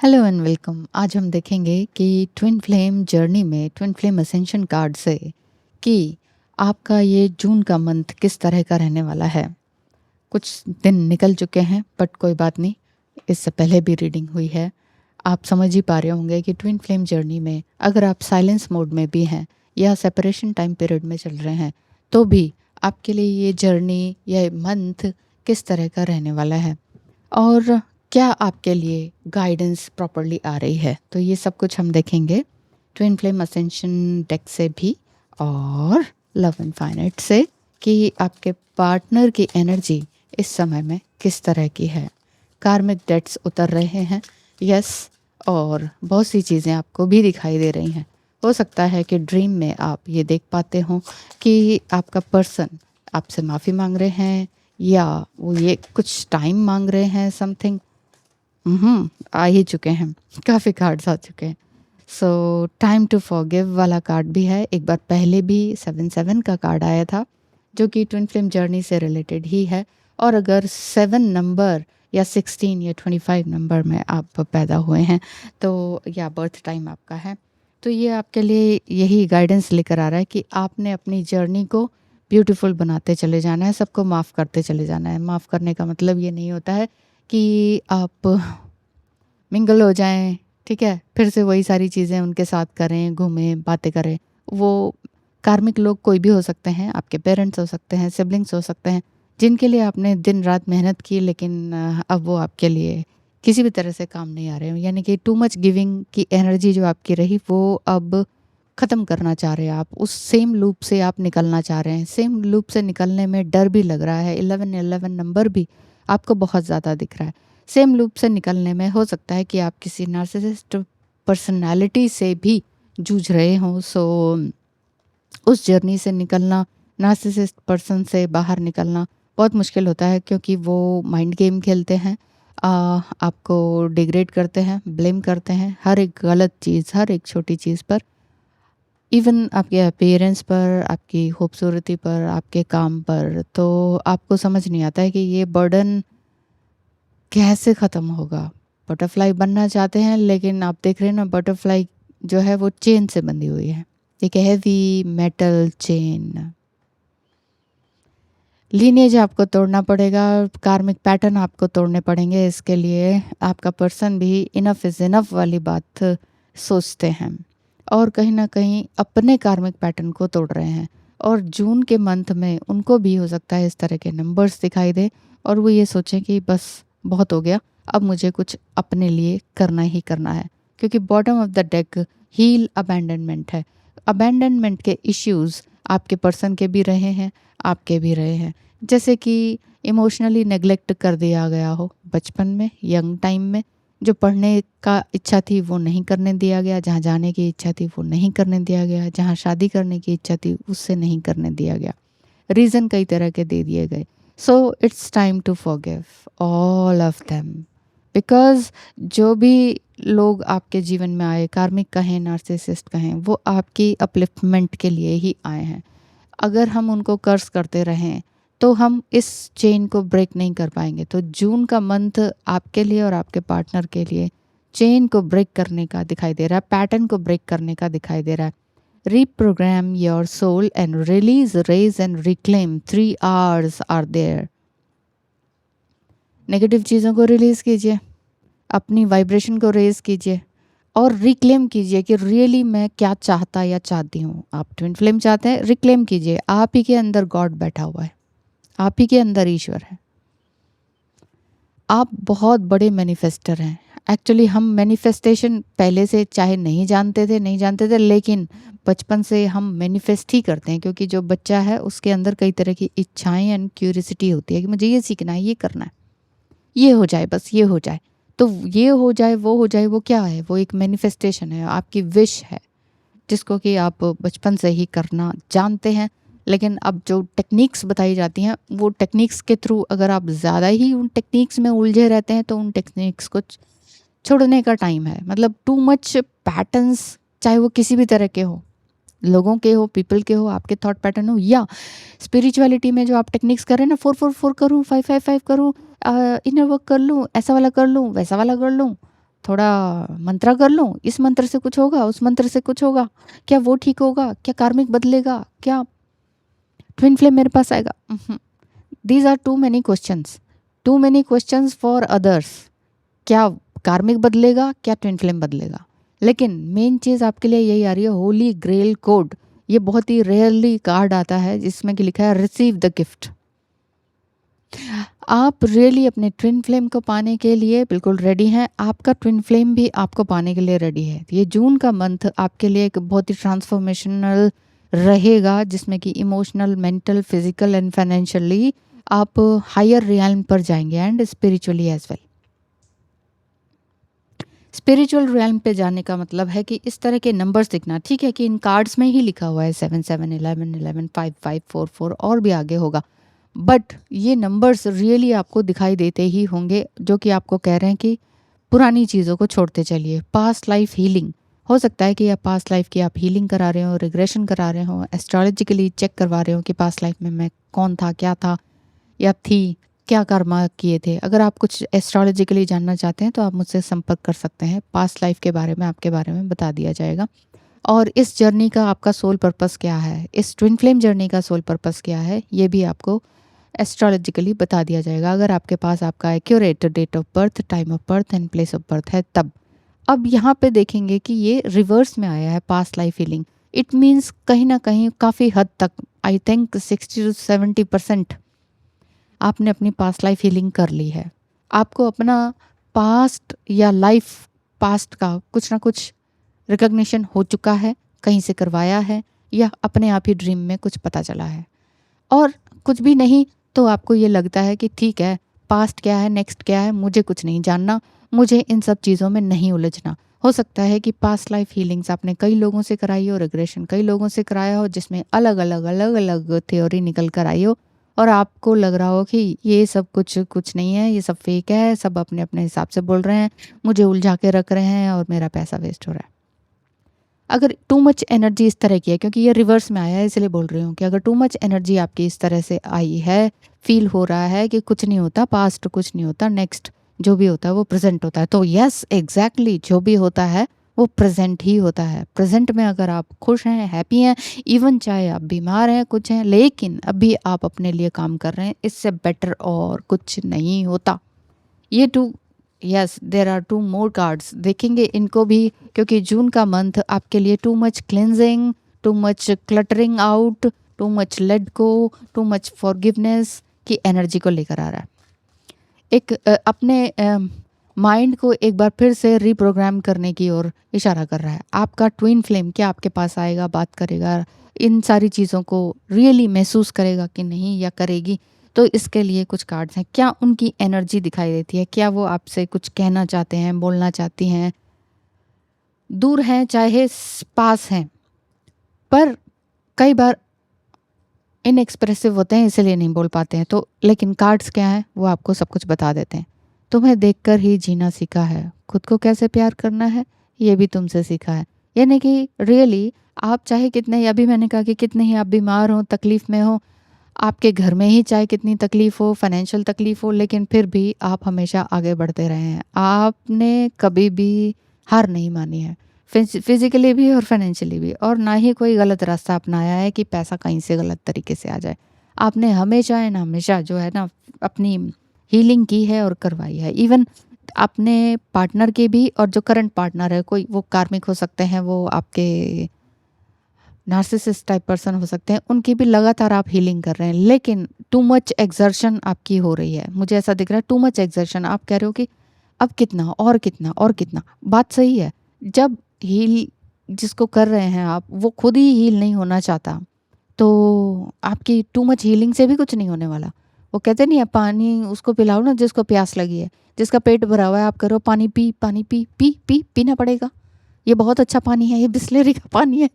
Hello and welcome. आज हम देखेंगे कि ट्विन फ्लेम जर्नी में ट्विन फ्लेम असेंशन कार्ड से कि आपका ये जून का मंथ किस तरह का रहने वाला है। कुछ दिन निकल चुके हैं बट कोई बात नहीं, इससे पहले भी रीडिंग हुई है। आप समझ ही पा रहे होंगे कि ट्विन फ्लेम जर्नी में अगर आप साइलेंस मोड में भी हैं या सेपरेशन टाइम पीरियड में चल रहे हैं तो भी आपके लिए ये जर्नी या मंथ किस तरह का रहने वाला है और क्या आपके लिए गाइडेंस प्रॉपरली आ रही है। तो ये सब कुछ हम देखेंगे ट्विन फ्लेम असेंशन डेक से भी और लव इनफाइनाइट से कि आपके पार्टनर की एनर्जी इस समय में किस तरह की है। कार्मिक डेट्स उतर रहे हैं, यस, और बहुत सी चीज़ें आपको भी दिखाई दे रही हैं। हो सकता है कि ड्रीम में आप ये देख पाते हो कि आपका पर्सन आपसे माफ़ी मांग रहे हैं या वो ये कुछ टाइम मांग रहे हैं समथिंग। आ ही चुके हैं, काफ़ी कार्ड्स आ चुके हैं। सो टाइम टू फॉरगिव वाला कार्ड भी है। एक बार पहले भी 7-7 का कार्ड आया था जो कि ट्विन फ्लेम जर्नी से रिलेटेड ही है। और अगर 7 नंबर या 16 या 25 नंबर में आप पैदा हुए हैं तो या बर्थ टाइम आपका है तो ये आपके लिए यही गाइडेंस लेकर आ रहा है कि आपने अपनी जर्नी को ब्यूटीफुल बनाते चले जाना है, सबको माफ़ करते चले जाना है। माफ़ करने का मतलब ये नहीं होता है कि आप मिंगल हो जाएं, ठीक है, फिर से वही सारी चीज़ें उनके साथ करें, घूमें, बातें करें। वो कार्मिक लोग कोई भी हो सकते हैं, आपके पेरेंट्स हो सकते हैं, सिबलिंग्स हो सकते हैं, जिनके लिए आपने दिन रात मेहनत की लेकिन अब वो आपके लिए किसी भी तरह से काम नहीं आ रहे हैं। यानी कि टू मच गिविंग की एनर्जी जो आपकी रही वो अब ख़त्म करना चाह रहे हैं आप। उस सेम लूप से आप निकलना चाह रहे हैं। सेम लूप से निकलने में डर भी लग रहा है। 11-11 नंबर भी आपको बहुत ज़्यादा दिख रहा है। सेम लूप से निकलने में हो सकता है कि आप किसी नार्सिसिस्ट पर्सनालिटी से भी जूझ रहे हों। सो उस जर्नी से निकलना, नार्सिसिस्ट पर्सन से बाहर निकलना बहुत मुश्किल होता है क्योंकि वो माइंड गेम खेलते हैं, आपको डिग्रेड करते हैं, ब्लेम करते हैं हर एक गलत चीज़, हर एक छोटी चीज़ पर, इवन आपके अपीयरेंस पर, आपकी खूबसूरती पर, आपके काम पर। तो आपको समझ नहीं आता है कि ये बर्डन कैसे ख़त्म होगा। बटरफ्लाई बनना चाहते हैं लेकिन आप देख रहे हैं ना, बटरफ्लाई जो है वो चेन से बंधी हुई है, एक हैवी मेटल चेन। लीनेज आपको तोड़ना पड़ेगा, कार्मिक पैटर्न आपको तोड़ने पड़ेंगे। इसके लिए आपका पर्सन भी इनफ इज़ इनफ वाली बात सोचते हैं और कहीं ना कहीं अपने कार्मिक पैटर्न को तोड़ रहे हैं। और जून के मंथ में उनको भी हो सकता है इस तरह के नंबर्स दिखाई दे और वो ये सोचें कि बस बहुत हो गया, अब मुझे कुछ अपने लिए करना ही करना है। क्योंकि bottom of the deck heal abandonment है। अबैंडनमेंट के इश्यूज आपके पर्सन के भी रहे हैं, आपके भी रहे हैं। जैसे कि इमोशनली नेग्लेक्ट कर दिया गया हो बचपन में, यंग टाइम में। जो पढ़ने का इच्छा थी वो नहीं करने दिया गया, जहाँ जाने की इच्छा थी वो नहीं करने दिया गया, जहाँ शादी करने की इच्छा थी उससे नहीं करने दिया गया। रीज़न कई तरह के दे दिए गए। So it's time to forgive all of them, because जो भी लोग आपके जीवन में आए, कार्मिक कहें, नार्सिसिस्ट कहें, वो आपकी अपलिफ्टमेंट के लिए ही आए हैं। अगर हम उनको कर्स करते रहें तो हम इस चेन को ब्रेक नहीं कर पाएंगे। तो जून का मंथ आपके लिए और आपके पार्टनर के लिए चेन को ब्रेक करने का दिखाई दे रहा है, पैटर्न को ब्रेक करने का दिखाई दे रहा है। Reprogram your soul and release, raise and reclaim, 3 hours are there. Negative चीज़ों को रिलीज कीजिए, अपनी वाइब्रेशन को रेज कीजिए और रिक्लेम कीजिए कि रियली मैं क्या चाहता या चाहती हूँ। आप ट्विन फ्लेम चाहते हैं, रिक्लेम कीजिए। आप ही के अंदर गॉड बैठा हुआ है, आप ही के अंदर ईश्वर है। आप बहुत बड़े मैनिफेस्टर हैं। एक्चुअली हम मैनिफेस्टेशन पहले से चाहे नहीं जानते थे लेकिन बचपन से हम मैनिफेस्ट ही करते हैं क्योंकि जो बच्चा है उसके अंदर कई तरह की इच्छाएं एंड क्यूरियोसिटी होती है कि मुझे ये सीखना है, ये करना है, ये हो जाए, बस ये हो जाए। तो ये हो जाए, वो क्या है? वो एक मैनिफेस्टेशन है, आपकी विश है जिसको कि आप बचपन से ही करना जानते हैं। लेकिन अब जो टेक्निक्स बताई जाती हैं वो टेक्निक्स के थ्रू अगर आप ज़्यादा ही उन टेक्निक्स में उलझे रहते हैं तो उन टेक्निक्स को छोड़ने का टाइम है। मतलब टू मच पैटर्न्स, चाहे वो किसी भी तरह के हो, लोगों के हो, पीपल के हो, आपके थॉट पैटर्न हो या स्पिरिचुअलिटी में जो आप टेक्निक्स कर रहे हैं ना, 4-4-4 करूँ, 5-5-5 करूँ, इनर वर्क कर लूँ, ऐसा वाला कर लूँ, वैसा वाला कर लूँ, थोड़ा मंत्रा कर लूँ, इस मंत्र से कुछ होगा, उस मंत्र से कुछ होगा, क्या वो ठीक होगा, क्या कार्मिक बदलेगा, क्या ट्विन फ्लेम मेरे पास आएगा? These are too many questions for others. क्या कार्मिक बदलेगा, क्या ट्विन फ्लेम बदलेगा? लेकिन मेन चीज़ आपके लिए यही आ रही है, होली ग्रेल कोड। ये बहुत ही रेयरली कार्ड आता है जिसमें कि लिखा है रिसीव द गिफ्ट। आप रियली अपने ट्विन फ्लेम को पाने के लिए बिल्कुल रेडी हैं। आपका ट्विन फ्लेम भी आपको पाने के लिए रेडी है। ये जून का मंथ आपके लिए एक बहुत ही ट्रांसफॉर्मेशनल रहेगा, जिसमें कि emotional, mental, physical and financially आप हायर रियल्म पर जाएंगे and spiritually as well. Spiritual realm पे जाने का मतलब है कि इस तरह के नंबर्स दिखना, ठीक है कि इन कार्ड्स में ही लिखा हुआ है 7 7 11 11 5 5 4 4 और भी आगे होगा, बट ये नंबर्स रियली आपको दिखाई देते ही होंगे, जो कि आपको कह रहे हैं कि पुरानी चीज़ों को छोड़ते चलिए। पास्ट लाइफ हीलिंग हो सकता है कि आप पास्ट लाइफ की आप हीलिंग करा रहे हो, रिग्रेशन करा रहे हो, एस्ट्रोलॉजिकली चेक करवा रहे हो कि पास्ट लाइफ में मैं कौन था, क्या था या थी, क्या कर्मा किए थे। अगर आप कुछ एस्ट्रोलॉजिकली जानना चाहते हैं तो आप मुझसे संपर्क कर सकते हैं। पास्ट लाइफ के बारे में आपके बारे में बता दिया जाएगा। और इस जर्नी का आपका सोल पर्पस क्या है, इस ट्विन फ्लेम जर्नी का सोल पर्पस क्या है, ये भी आपको एस्ट्रोलॉजिकली बता दिया जाएगा, अगर आपके पास आपका accurate date of birth, time of birth and place of birth है तब। अब यहाँ पे देखेंगे कि ये रिवर्स में आया है past life healing. It means कहीं ना कहीं काफ़ी हद तक, आई थिंक 60 to 70% आपने अपनी पास्ट लाइफ हीलिंग कर ली है। आपको अपना पास्ट या लाइफ पास्ट का कुछ ना कुछ रिकग्निशन हो चुका है, कहीं से करवाया है, या अपने आप ही ड्रीम में कुछ पता चला है। और कुछ भी नहीं तो आपको ये लगता है कि ठीक है, पास्ट क्या है, नेक्स्ट क्या है, मुझे कुछ नहीं जानना, मुझे इन सब चीज़ों में नहीं उलझना। हो सकता है कि पास्ट लाइफ हीलिंग्स आपने कई लोगों से कराई हो, रिग्रेशन कई लोगों से कराया हो, जिसमें अलग अलग थ्योरी निकल कर आई हो, और आपको लग रहा हो कि ये सब कुछ नहीं है, ये सब फेक है, सब अपने अपने हिसाब से बोल रहे हैं, मुझे उलझा के रख रहे हैं और मेरा पैसा वेस्ट हो रहा है। अगर टू मच एनर्जी इस तरह की है, क्योंकि ये रिवर्स में आया है इसलिए बोल रही हूँ कि अगर टू मच एनर्जी आपकी इस तरह से आई है, फील हो रहा है कि कुछ नहीं होता, पास्ट कुछ नहीं होता, नेक्स्ट जो भी होता है वो प्रेजेंट होता है, तो यस एग्जैक्टली जो भी होता है वो प्रेजेंट ही होता है। प्रेजेंट में अगर आप खुश हैं, हैप्पी हैं, इवन चाहे आप बीमार हैं, कुछ हैं, लेकिन अभी आप अपने लिए काम कर रहे हैं, इससे बेटर और कुछ नहीं होता। ये two yes there are two more cards, देखेंगे इनको भी, क्योंकि जून का मंथ आपके लिए too much cleansing, too much cluttering out, too much let go, too much forgiveness की एनर्जी को लेकर आ रहा है। एक अपने माइंड को एक बार फिर से रिप्रोग्राम करने की ओर इशारा कर रहा है। आपका ट्विन फ्लेम क्या आपके पास आएगा, बात करेगा, इन सारी चीज़ों को रियली महसूस करेगा कि नहीं, या करेगी, तो इसके लिए कुछ कार्ड्स हैं। क्या उनकी एनर्जी दिखाई देती है, क्या वो आपसे कुछ कहना चाहते हैं, बोलना चाहती हैं, दूर हैं चाहे पास हैं, पर कई बार इनएक्सप्रेसिव होते हैं इसलिए नहीं बोल पाते हैं, तो लेकिन कार्ड्स क्या हैं वो आपको सब कुछ बता देते हैं। तुम्हें देखकर ही जीना सीखा है, खुद को कैसे प्यार करना है ये भी तुमसे सीखा है। यानी कि रियली आप चाहे कितने, अभी मैंने कहा कि कितने ही आप बीमार हो, तकलीफ में हो, आपके घर में ही चाहे कितनी तकलीफ हो, फाइनेंशियल तकलीफ हो, लेकिन फिर भी आप हमेशा आगे बढ़ते रहे हैं। आपने कभी भी हार नहीं मानी है, फिजिकली भी और फाइनेंशियली भी, और ना ही कोई गलत रास्ता अपनाया है कि पैसा कहीं से गलत तरीके से आ जाए। आपने हमेशा एंड हमेशा जो है ना अपनी हीलिंग की है और करवाई है। इवन अपने पार्टनर के भी, और जो करंट पार्टनर है, कोई वो कार्मिक हो सकते हैं, वो आपके नार्सिसिस्ट टाइप पर्सन हो सकते हैं, उनकी भी लगातार आप हीलिंग कर रहे हैं, लेकिन टू मच एक्सर्शन आपकी हो रही है। मुझे ऐसा दिख रहा है टू मच एक्सर्शन, आप कह रहे हो कि अब कितना और कितना और कितना। बात सही है, जब हील जिसको कर रहे हैं आप वो खुद ही हील नहीं होना चाहता, तो आपकी टू मच हीलिंग से भी कुछ नहीं होने वाला। वो कहते नहीं है पानी उसको पिलाओ ना जिसको प्यास लगी है, जिसका पेट भरा हुआ है आप करो पानी पी पानी पी पी पी पीना पड़ेगा, ये बहुत अच्छा पानी है, ये बिस्लेरी का पानी है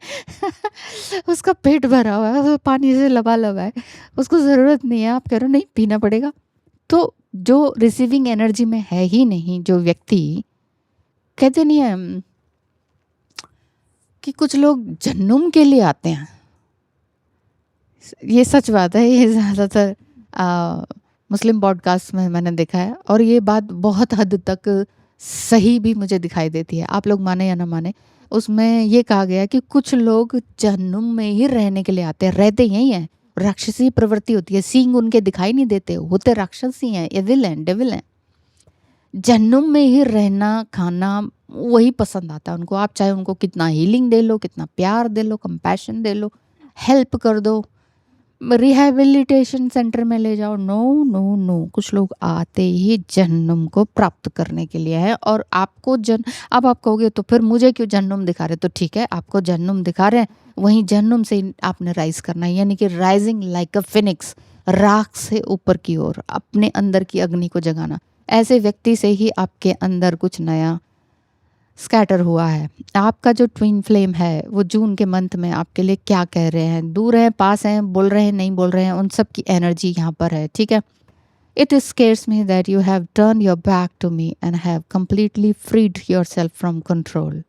उसका पेट भरा हुआ है, वो पानी से लबालब है, उसको ज़रूरत नहीं है, आप कह रहे हो नहीं पीना पड़ेगा। तो जो रिसीविंग एनर्जी में है ही नहीं, जो व्यक्ति, कहते नहीं है कि कुछ लोग जन्नुम के लिए आते हैं, ये सच बात है, ये ज़्यादातर मुस्लिम पॉडकास्ट में मैंने देखा है, और ये बात बहुत हद तक सही भी मुझे दिखाई देती है, आप लोग माने या ना माने। उसमें ये कहा गया है कि कुछ लोग जहन्नुम में ही रहने के लिए आते हैं, रहते यही हैं। राक्षसी प्रवृत्ति होती है, सींग उनके दिखाई नहीं देते, होते राक्षस ही हैं, एविल हैं, डेविल हैं। जहन्नुम में ही रहना खाना वही पसंद आता है उनको। आप चाहे उनको कितना हीलिंग दे लो, कितना प्यार दे लो, कंपैशन दे लो, हेल्प कर दो, रिहैबिलिटेशन सेंटर में ले जाओ, नो नो नो। कुछ लोग आते ही जहन्नुम को प्राप्त करने के लिए है। और आपको अब आप कहोगे तो फिर मुझे क्यों जहन्नुम दिखा रहे? तो ठीक है, आपको जहन्नुम दिखा रहे हैं, वहीं जहन्नुम से ही आपने राइज करना है, यानी कि राइजिंग लाइक अ फिनिक्स, राख से ऊपर की ओर अपने अंदर की अग्नि को जगाना। ऐसे व्यक्ति से ही आपके अंदर कुछ नया स्कैटर हुआ है। आपका जो ट्विन फ्लेम है वो जून के मंथ में आपके लिए क्या कह रहे हैं? दूर हैं, पास हैं, बोल रहे हैं, नहीं बोल रहे हैं, उन सब की एनर्जी यहाँ पर है, ठीक है। It scares me that you have turn your back to me and have completely freed yourself from control.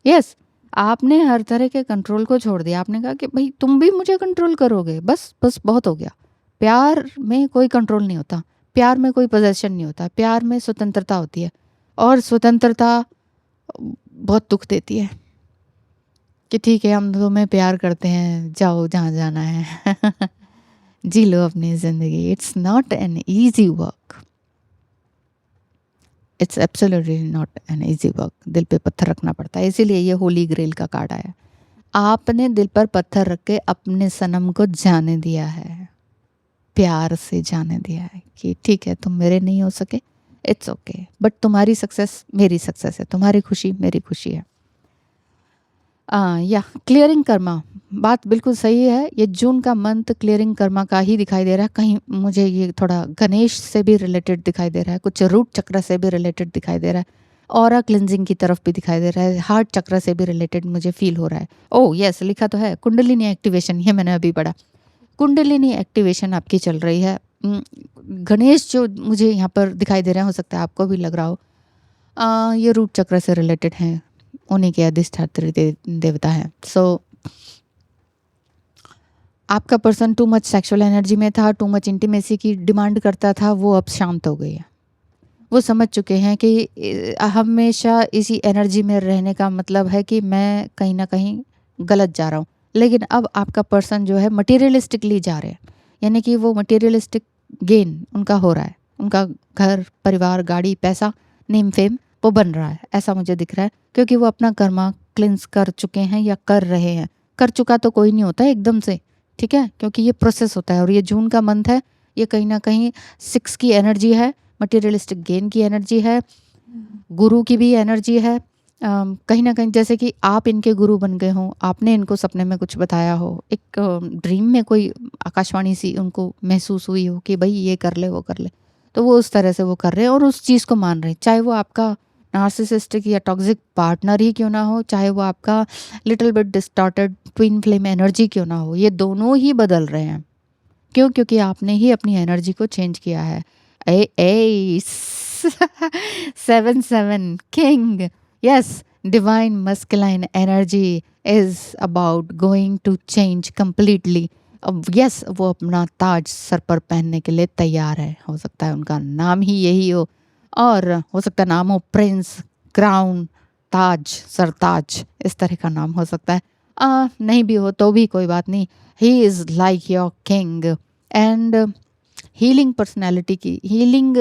Yes, आपने हर तरह के कंट्रोल को छोड़ दिया। आपने कहा कि भाई तुम भी मुझे कंट्रोल करोगे, बस बस बहुत हो गया। प्यार में कोई कंट्रोल नहीं होता, प्यार में कोई पोजेशन नहीं होता, प्यार में स्वतंत्रता होती है। और स्वतंत्रता बहुत दुख देती है कि ठीक है, हम तुम्हें प्यार करते हैं, जाओ जहाँ जाना है जी लो अपनी जिंदगी। It's not an easy work, it's absolutely not an easy work. दिल पे पत्थर रखना पड़ता है, इसीलिए ये होली ग्रेल का कार्ड आया। आपने दिल पर पत्थर रख के अपने सनम को जाने दिया है, प्यार से जाने दिया है कि ठीक है, तुम मेरे नहीं हो सके, इट्स ओके, बट तुम्हारी सक्सेस मेरी सक्सेस है, तुम्हारी खुशी मेरी खुशी है। या क्लियरिंग कर्मा, बात बिल्कुल सही है। ये जून का मंथ क्लियरिंग कर्मा का ही दिखाई दे रहा है। कहीं मुझे ये थोड़ा गणेश से भी रिलेटेड दिखाई दे रहा है, कुछ रूट चक्र से भी रिलेटेड दिखाई दे रहा है, ऑरा क्लिनजिंग की तरफ भी दिखाई दे रहा है, हार्ट चक्र से भी रिलेटेड मुझे फील हो रहा है। ओह यस, लिखा तो है कुंडलिनी एक्टिवेशन, ये मैंने अभी पढ़ा। कुंडलिनी एक्टिवेशन आपकी चल रही है। गणेश जो मुझे यहाँ पर दिखाई दे रहे हैं, हो सकता है आपको भी लग रहा हो, ये रूट चक्र से रिलेटेड हैं, उन्हीं के अधिष्ठात्री देवता है। सो आपका person too much sexual energy में था, टू मच इंटीमेसी की डिमांड करता था, वो अब शांत हो गई है। वो समझ चुके हैं कि हमेशा इसी एनर्जी में रहने का मतलब है कि मैं कहीं ना कहीं गलत जा रहा हूँ। लेकिन अब आपका पर्सन जो है मटेरियलिस्टिकली जा रहे हैं, यानी कि वो मटेरियलिस्टिक गेन उनका हो रहा है, उनका घर परिवार गाड़ी पैसा नेम फेम वो बन रहा है, ऐसा मुझे दिख रहा है। क्योंकि वो अपना कर्मा क्लिंस कर चुके हैं या कर रहे हैं। कर चुका तो कोई नहीं होता एकदम से, ठीक है, क्योंकि ये प्रोसेस होता है। और ये जून का मंथ है, ये कहीं ना कहीं 6 की एनर्जी है, मटेरियलिस्टिक गेन की एनर्जी है, गुरु की भी एनर्जी है। कहीं ना कहीं जैसे कि आप इनके गुरु बन गए हों, आपने इनको सपने में कुछ बताया हो, एक ड्रीम में कोई आकाशवाणी सी उनको महसूस हुई हो कि भाई ये कर ले वो कर ले, तो वो उस तरह से वो कर रहे हैं और उस चीज़ को मान रहे हैं। चाहे वो आपका नार्सिसिस्टिक या टॉक्सिक पार्टनर ही क्यों ना हो, चाहे वो आपका little bit distorted twin flame energy क्यों ना हो, ये दोनों ही बदल रहे हैं। क्यों? क्योंकि आपने ही अपनी एनर्जी को चेंज किया है। A A 7 king, yes, divine masculine energy is about going to change completely. अब यस, वो अपना ताज सर पर पहनने के लिए तैयार है। हो सकता है उनका नाम ही यही हो, और हो सकता है नाम हो प्रिंस, क्राउन, ताज, सरताज, इस तरह का नाम हो सकता है। नहीं भी हो तो भी कोई बात नहीं। He is like your king and healing personality की, हीलिंग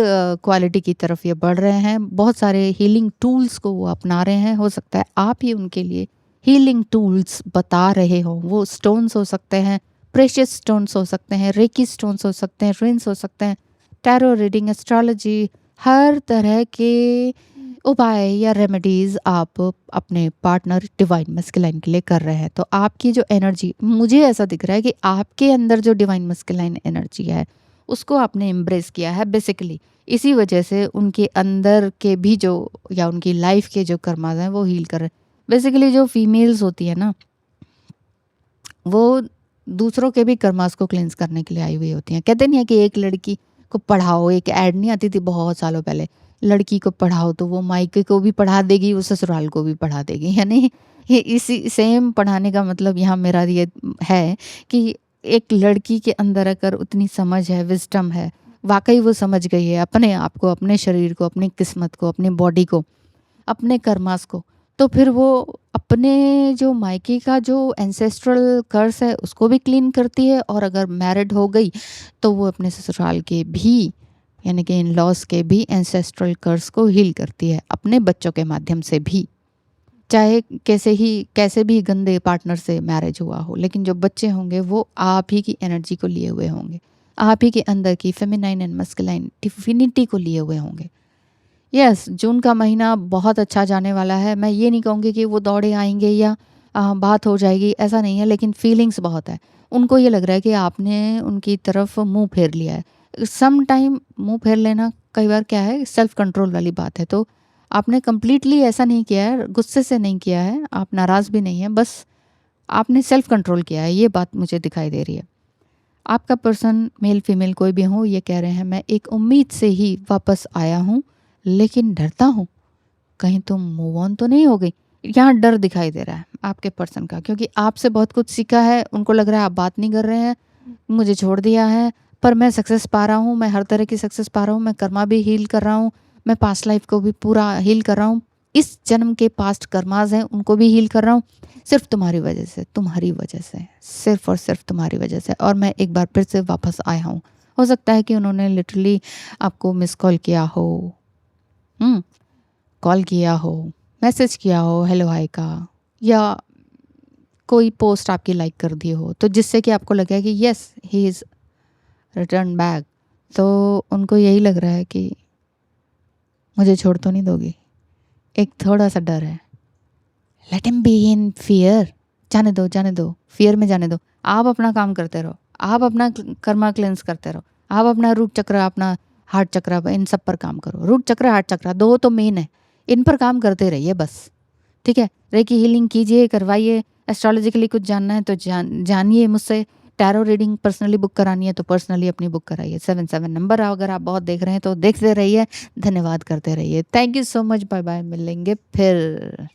क्वालिटी की तरफ ये बढ़ रहे हैं। बहुत सारे हीलिंग टूल्स को वो अपना रहे हैं। हो सकता है आप ही उनके लिए हीलिंग टूल्स बता रहे हो। वो स्टोन्स हो सकते हैं, प्रेशियस स्टोन्स हो सकते हैं, रेकी स्टोन्स हो सकते हैं, रिंग्स हो सकते हैं, टैरो रीडिंग, एस्ट्रोलॉजी, हर तरह के उपाय या रेमेडीज आप अपने पार्टनर डिवाइन मस्कुलाइन के लिए कर रहे हैं। तो आपकी जो एनर्जी, मुझे ऐसा दिख रहा है कि आपके अंदर जो डिवाइन मस्कुलाइन एनर्जी है उसको आपने एम्ब्रेस किया है बेसिकली। इसी वजह से उनके अंदर के भी जो, या उनकी लाइफ के जो कर्माज हैं वो हील कर रहे हैं। बेसिकली जो फीमेल्स होती है ना, वो दूसरों के भी कर्मास को क्लेंस करने के लिए आई हुई होती हैं। कहते नहीं है कि एक लड़की को पढ़ाओ, एक ऐड नहीं आती थी बहुत सालों पहले, लड़की को पढ़ाओ तो वो मायके को भी पढ़ा देगी, वो ससुराल को भी पढ़ा देगी। यानी ये इसी सेम पढ़ाने का मतलब यहाँ मेरा ये है कि एक लड़की के अंदर अगर उतनी समझ है, विजडम है, वाक़ई वो समझ गई है अपने आप को, अपने शरीर को, अपनी किस्मत को, अपनी बॉडी को, अपने कर्मास को, तो फिर वो अपने जो मायके का जो एंसेस्ट्रल कर्स है उसको भी क्लीन करती है, और अगर मैरिड हो गई तो वो अपने ससुराल के भी, यानी कि इन लॉज के भी एंसेस्ट्रल कर्स को हील करती है अपने बच्चों के माध्यम से भी। चाहे कैसे भी गंदे पार्टनर से मैरिज हुआ हो, लेकिन जो बच्चे होंगे वो आप ही की एनर्जी को लिए हुए होंगे, आप ही के अंदर की फेमिनाइन एंड मस्कुलाइन डिफिनिटी को लिए हुए होंगे। यस, जून का महीना बहुत अच्छा जाने वाला है। मैं ये नहीं कहूँगी कि वो दौड़े आएंगे या बात हो जाएगी, ऐसा नहीं है, लेकिन फीलिंग्स बहुत है। उनको ये लग रहा है कि आपने उनकी तरफ मुंह फेर लिया है। सम टाइम मुंह फेर लेना कई बार क्या है, सेल्फ कंट्रोल वाली बात है। तो आपने कंप्लीटली ऐसा नहीं किया है, गुस्से से नहीं किया है, आप नाराज़ भी नहीं है, बस आपने सेल्फ कंट्रोल किया है, ये बात मुझे दिखाई दे रही है। आपका पर्सन मेल फीमेल कोई भी हो, ये कह रहे हैं मैं एक उम्मीद से ही वापस आया हूँ, लेकिन डरता हूँ कहीं तुम मूव ऑन तो नहीं हो गई। यहाँ डर दिखाई दे रहा है आपके पर्सन का, क्योंकि आपसे बहुत कुछ सीखा है, उनको लग रहा है आप बात नहीं कर रहे हैं, मुझे छोड़ दिया है, पर मैं सक्सेस पा रहा हूँ, मैं हर तरह की सक्सेस पा रहा हूँ, मैं कर्मा भी हील कर रहा हूँ, मैं पास्ट लाइफ को भी पूरा हील कर रहा हूँ, इस जन्म के पास्ट कर्माज हैं उनको भी हील कर रहा हूँ, सिर्फ तुम्हारी वजह से, तुम्हारी वजह से, सिर्फ और सिर्फ तुम्हारी वजह से, और मैं एक बार फिर से वापस आया हूँ। हो सकता है कि उन्होंने लिटरली आपको मिस कॉल किया हो, कॉल किया हो, मैसेज किया हो हेलो हाय का, या कोई पोस्ट आपकी लाइक कर दी हो, तो जिससे कि आपको लगे कि yes he is return back. तो उनको यही लग रहा है कि मुझे छोड़ तो नहीं दोगी, एक थोड़ा सा डर है। Let him be in fear, जाने दो, फियर में जाने दो। आप अपना काम करते रहो, आप अपना कर्मा क्लेंस करते रहो, आप अपना रूट चक्र, अपना हार्ट चक्र, इन सब पर काम करो। रूट चक्र, हार्ट चक्र दो तो मेन है, इन पर काम करते रहिए बस। ठीक है, रेकी हीलिंग कीजिए, करवाइए। एस्ट्रोलॉजिकली कुछ जानना है तो जानिए मुझसे। टैरो रीडिंग पर्सनली बुक करानी है तो पर्सनली अपनी बुक कराइए। 77 नंबर, अगर आप बहुत देख रहे हैं तो देखते रहिए, धन्यवाद करते रहिए। Thank you so much, bye bye, मिलेंगे फिर।